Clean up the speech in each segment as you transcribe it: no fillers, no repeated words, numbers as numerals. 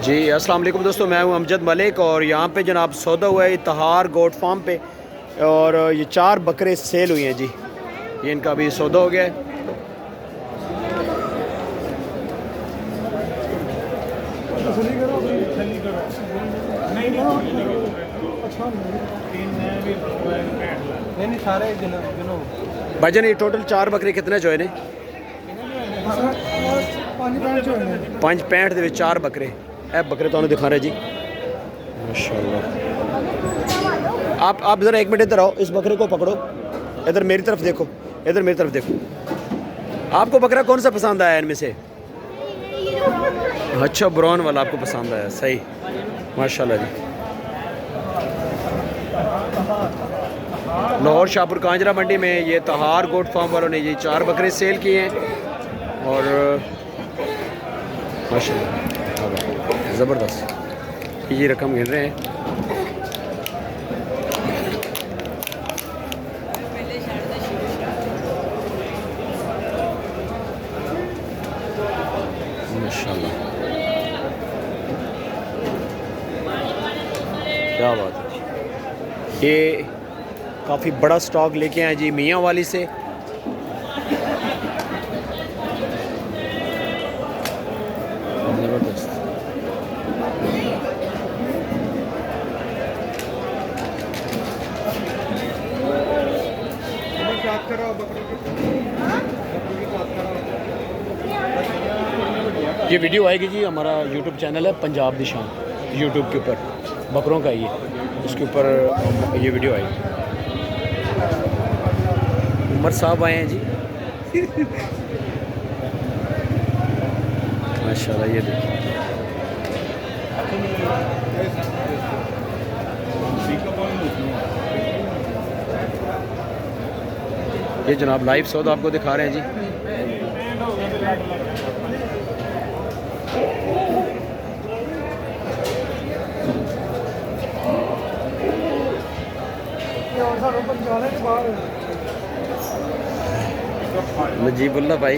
जी अस्सलाम वालेकुम दोस्तों, मैं हूं अमजद मलिक और यहाँ पे जनाब सौदा हुआ है इत्तहार गोट फार्म पे। और ये 4 बकरे सेल हुई हैं जी। ये इनका अभी सौदा हो गया है। भाईजान ये टोटल 4 बकरे कितने जो ने? 5.65 ਦੇ ਵਿੱਚ 4 बकरे। ए बकरे तो दिखा रहे जी माशाल्लाह। आप ज़रा 1 मिनट इधर आओ, इस बकरे को पकड़ो, इधर मेरी तरफ देखो, इधर मेरी तरफ देखो। आपको बकरा कौन सा पसंद आया इनमें से? अच्छा, ब्राउन वाला आपको पसंद आया, सही माशाल्लाह जी। लाहौर शाहपुर कांजरा मंडी में ये इत्तहार गोट फार्म वालों ने ये 4 बकरे सेल किए हैं और माशाल्लाह ज़बरदस्त ये रकम गिन रहे हैं। माशाल्लाह क्या बात है। ये काफ़ी बड़ा स्टॉक लेके आए जी मियाँ वाली से। ज़बरदस्त ये वीडियो आएगी जी, हमारा यूट्यूब चैनल है पंजाब दी शान, यूट्यूब के ऊपर बकरों का ये, उसके ऊपर ये वीडियो आएगी। उमर साहब आए हैं जी माशाल्लाह। ये देखिए ये जनाब लाइव सौदा आपको दिखा रहे हैं जी। नजीबुल्ला भाई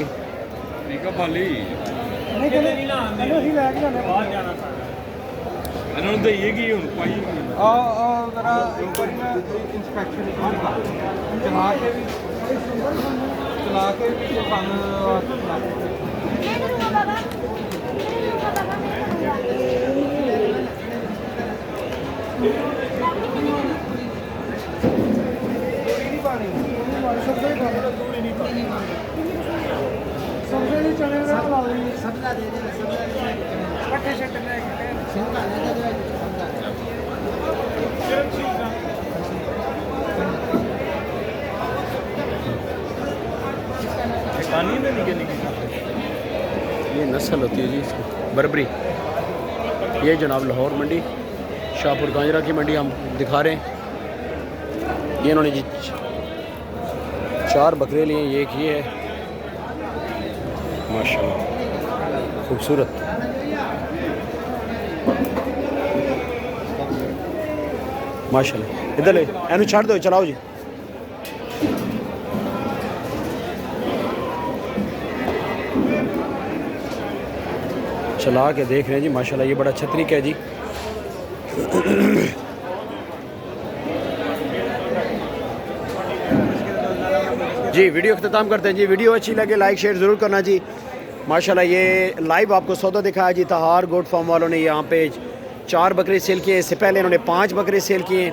ये नस्ल होती है जी इसकी बरबरी। ये जनाब लाहौर मंडी शाहपुर कांजरा की मंडी हम दिखा रहे हैं। ये इन्होंने जी 4 बकरे लिए, ये एक ये है माशाल्लाह खूबसूरत। माशाल्लाह इधर ले एनू छाड़ दो, चलाओ जी। चला के देख रहे हैं जी माशाल्लाह। ये बड़ा अच्छा तरीका है जी। जी वीडियो अख्ताम करते हैं जी। वीडियो अच्छी लगे लाइक शेयर ज़रूर करना जी। माशाल्लाह ये लाइव आपको सौदा दिखाया जी। इत्तहार गोट फार्म वालों ने यहाँ पे 4 बकरे सेल किए। इससे पहले इन्होंने 5 बकरे सेल किए।